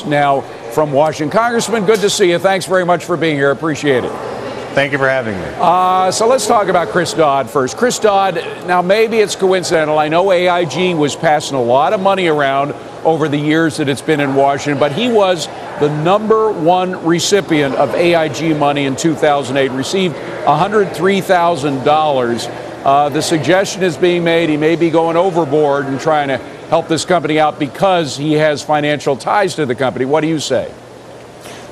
us now from Washington. Congressman, good to see you. Thanks very much for being here. Appreciate it. Thank you for having me. So let's talk about Chris Dodd first. Chris Dodd, now maybe it's coincidental. I know AIG was passing a lot of money around over the years that it's been in Washington, but he was the #1 recipient of AIG money in 2008, received $103,000. The suggestion is being made he may be going overboard and trying to help this company out because he has financial ties to the company. What do you say?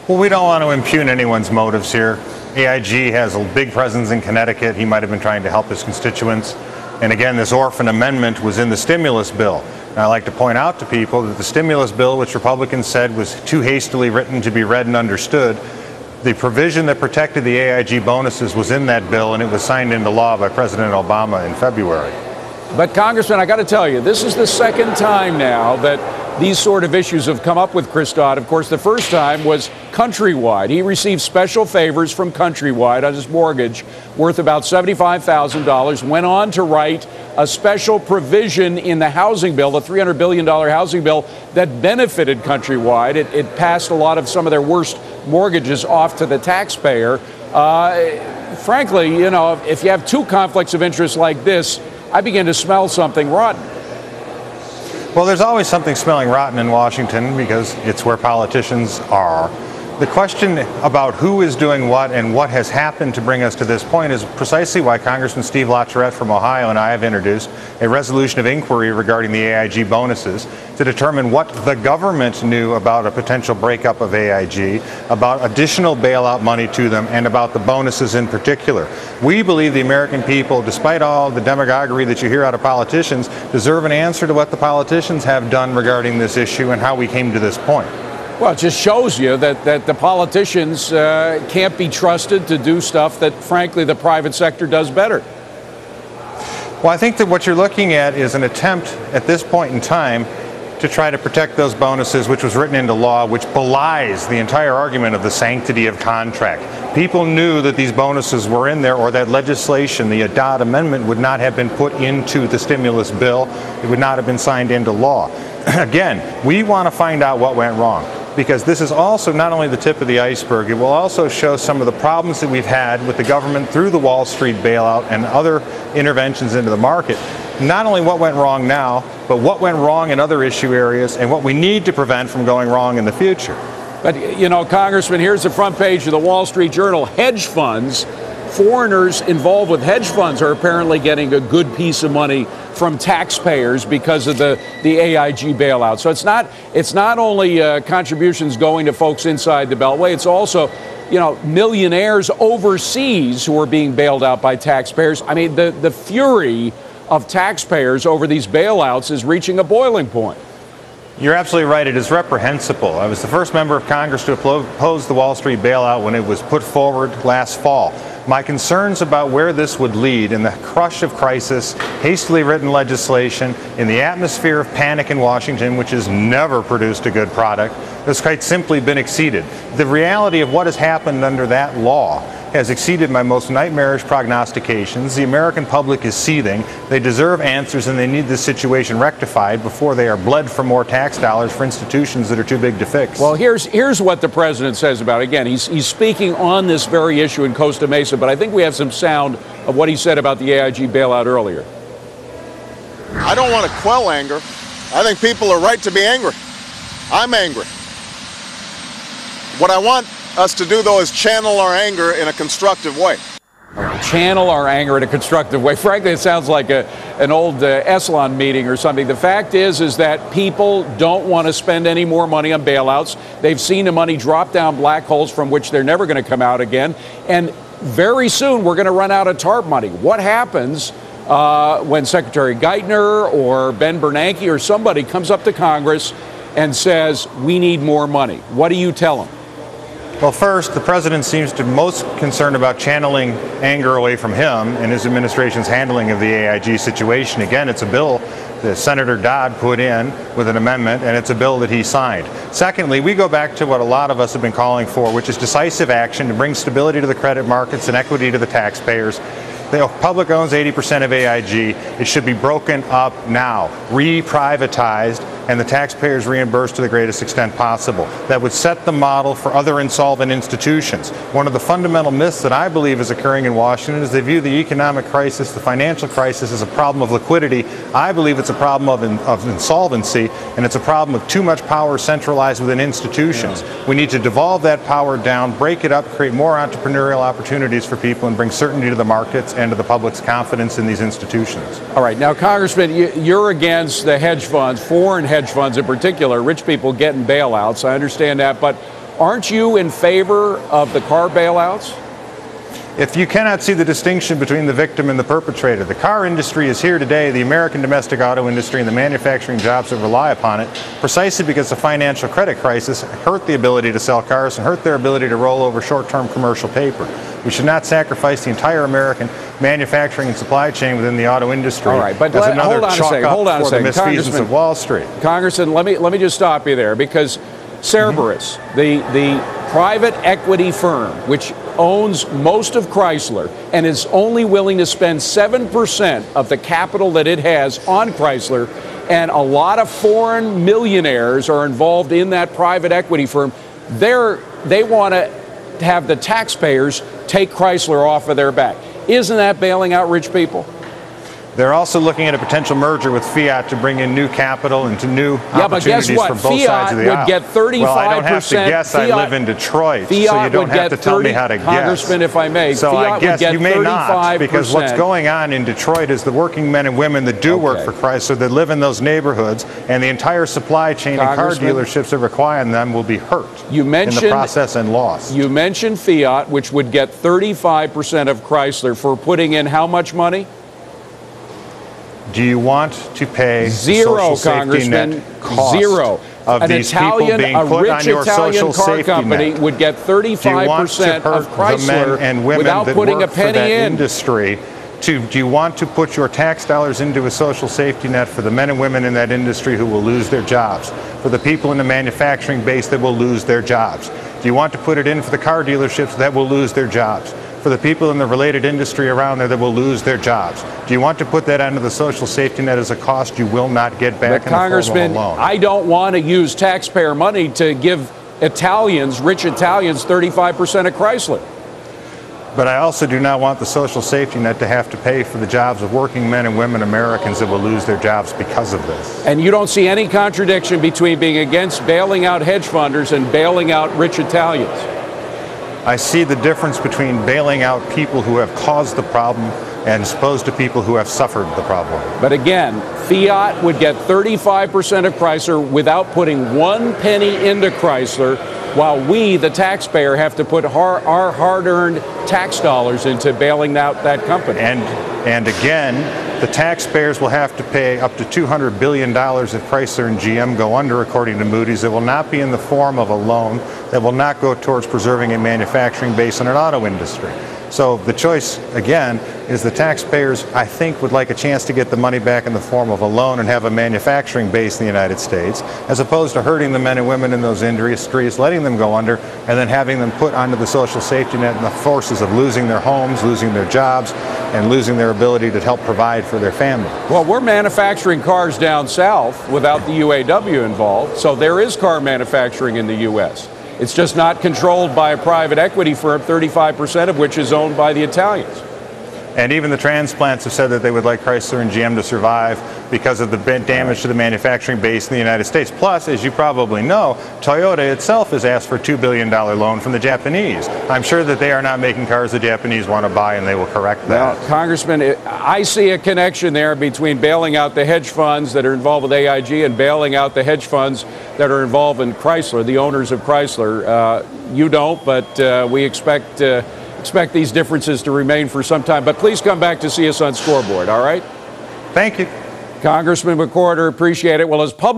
Well, we don't want to impugn anyone's motives here. AIG has a big presence in Connecticut. He might have been trying to help his constituents. And again, this orphan amendment was in the stimulus bill. And I like to point out to people that the stimulus bill, which Republicans said was too hastily written to be read and understood, the provision that protected the AIG bonuses was in that bill, and it was signed into law by President Obama in February. But, Congressman, I got to tell you, this is the second time now that these sort of issues have come up with Chris Dodd. Of course, the first time was Countrywide. He received special favors from Countrywide on his mortgage worth about $75,000, went on to write a special provision in the housing bill, the $300 billion housing bill, that benefited Countrywide. It passed a lot of some of their worst mortgages off to the taxpayer. Frankly, you know, if you have two conflicts of interest like this, I begin to smell something rotten. Well, there's always something smelling rotten in Washington because it's where politicians are. The question about who is doing what and what has happened to bring us to this point is precisely why Congressman Steve LaTourette from Ohio and I have introduced a resolution of inquiry regarding the AIG bonuses to determine what the government knew about a potential breakup of AIG, about additional bailout money to them, and about the bonuses in particular. We believe the American people, despite all the demagoguery that you hear out of politicians, deserve an answer to what the politicians have done regarding this issue and how we came to this point. Well, it just shows you that the politicians can't be trusted to do stuff that, frankly, the private sector does better. Well, I think that what you're looking at is an attempt at this point in time to try to protect those bonuses, which was written into law, which belies the entire argument of the sanctity of contract. People knew that these bonuses were in there, or that legislation, the Dodd Amendment, would not have been put into the stimulus bill. It would not have been signed into law. Again, we want to find out what went wrong, because this is also not only the tip of the iceberg, it will also show some of the problems that we've had with the government through the Wall Street bailout and other interventions into the market. Not only what went wrong now, but what went wrong in other issue areas and what we need to prevent from going wrong in the future. But, you know, Congressman, here's the front page of the Wall Street Journal. Hedge funds, foreigners involved with hedge funds are apparently getting a good piece of money from taxpayers because of the AIG bailout. So it's not only contributions going to folks inside the Beltway, it's also, you know, millionaires overseas who are being bailed out by taxpayers. I mean, the fury of taxpayers over these bailouts is reaching a boiling point. You're absolutely right. It is reprehensible. I was the first member of Congress to oppose the Wall Street bailout when it was put forward last fall. My concerns about where this would lead in the crush of crisis, hastily written legislation, in the atmosphere of panic in Washington, which has never produced a good product, has quite simply been exceeded. The reality of what has happened under that law has exceeded my most nightmarish prognostications. The American public is seething. They deserve answers, and they need this situation rectified before they are bled for more tax dollars for institutions that are too big to fix. Well, here's what the president says about it. Again, he's speaking on this very issue in Costa Mesa, but I think we have some sound of what he said about the AIG bailout earlier. I don't want to quell anger. I think people are right to be angry. I'm angry. What I want us to do, though, is channel our anger in a constructive way. Channel our anger in a constructive way. Frankly, it sounds like an old Esalen meeting or something. The fact is that people don't want to spend any more money on bailouts. They've seen the money drop down black holes from which they're never going to come out again. And very soon we're going to run out of TARP money. What happens when Secretary Geithner or Ben Bernanke or somebody comes up to Congress and says, we need more money? What do you tell them? Well, first, the president seems to be most concerned about channeling anger away from him and his administration's handling of the AIG situation. Again, it's a bill that Senator Dodd put in with an amendment, and it's a bill that he signed. Secondly, we go back to what a lot of us have been calling for, which is decisive action to bring stability to the credit markets and equity to the taxpayers. The public owns 80% of AIG. It should be broken up now, re-privatized, and the taxpayers reimbursed to the greatest extent possible. That would set the model for other insolvent institutions. One of the fundamental myths that I believe is occurring in Washington is they view the economic crisis, the financial crisis, as a problem of liquidity. I believe it's a problem of insolvency, and it's a problem of too much power centralized within institutions. We need to devolve that power down, break it up, create more entrepreneurial opportunities for people, and bring certainty to the markets and to the public's confidence in these institutions. All right. Now, Congressman, you're against the hedge funds, foreign hedge funds in particular, rich people getting bailouts. I understand that. But aren't you in favor of the car bailouts? If you cannot see the distinction between the victim and the perpetrator, the car industry is here today, the American domestic auto industry and the manufacturing jobs that rely upon it, precisely because the financial credit crisis hurt the ability to sell cars and hurt their ability to roll over short-term commercial paper. We should not sacrifice the entire American manufacturing and supply chain within the auto industry. All right, but as another hold on a second. The misfeasance of Wall Street. Congressman, let me just stop you there, because Cerberus, the private equity firm, which owns most of Chrysler and is only willing to spend 7% of the capital that it has on Chrysler, and a lot of foreign millionaires are involved in that private equity firm, they want to have the taxpayers take Chrysler off of their back. Isn't that bailing out rich people? They're also looking at a potential merger with Fiat to bring in new capital and to new opportunities for both sides of the aisle. Fiat would get 35%. Well, I don't have to guess. I live in Detroit, so you don't have to tell me how to guess. Congressman, if I may, so Fiat I guess would get you may 35%. not, because what's going on in Detroit is the working men and women that do work for Chrysler, that live in those neighborhoods, and the entire supply chain and car dealerships that require them will be hurt in the process and lost. You mentioned Fiat, which would get 35% of Chrysler for putting in how much money? Do you want to pay zero, social safety net cost zero of these people being put on your social safety net? Would get 35% of Chrysler the men and women without that putting work a penny for that in. Industry? Do you want to put your tax dollars into a social safety net for the men and women in that industry who will lose their jobs, for the people in the manufacturing base that will lose their jobs? Do you want to put it in for the car dealerships that will lose their jobs, for the people in the related industry around there that will lose their jobs? Do you want to put that onto the social safety net as a cost you will not get back in the form of a loan? I don't want to use taxpayer money to give Italians, rich Italians, 35% of Chrysler. But I also do not want the social safety net to have to pay for the jobs of working men and women Americans that will lose their jobs because of this. And you don't see any contradiction between being against bailing out hedge funders and bailing out rich Italians? I see the difference between bailing out people who have caused the problem and as opposed to people who have suffered the problem. But again, Fiat would get 35% of Chrysler without putting one penny into Chrysler, while we, the taxpayer, have to put our hard-earned tax dollars into bailing out that company. And again, the taxpayers will have to pay up to $200 billion if Chrysler and GM go under, according to Moody's. It will not be in the form of a loan. That will not go towards preserving a manufacturing base in an auto industry. So the choice, again, is the taxpayers, I think, would like a chance to get the money back in the form of a loan and have a manufacturing base in the United States, as opposed to hurting the men and women in those industries, letting them go under, and then having them put onto the social safety net and the forces of losing their homes, losing their jobs, and losing their ability to help provide for their family. Well, we're manufacturing cars down south without the UAW involved, so there is car manufacturing in the U.S. It's just not controlled by a private equity firm, 35% of which is owned by the Italians. And even the transplants have said that they would like Chrysler and GM to survive because of the damage to the manufacturing base in the United States. Plus, as you probably know, Toyota itself has asked for a $2 billion loan from the Japanese. I'm sure that they are not making cars the Japanese want to buy, and they will correct that. Well, Congressman, I see a connection there between bailing out the hedge funds that are involved with AIG and bailing out the hedge funds that are involved in Chrysler, the owners of Chrysler. You don't, but we expect these differences to remain for some time. But please come back to see us on Scoreboard, all right? Thank you. Congressman McCotter, appreciate it. Well, as public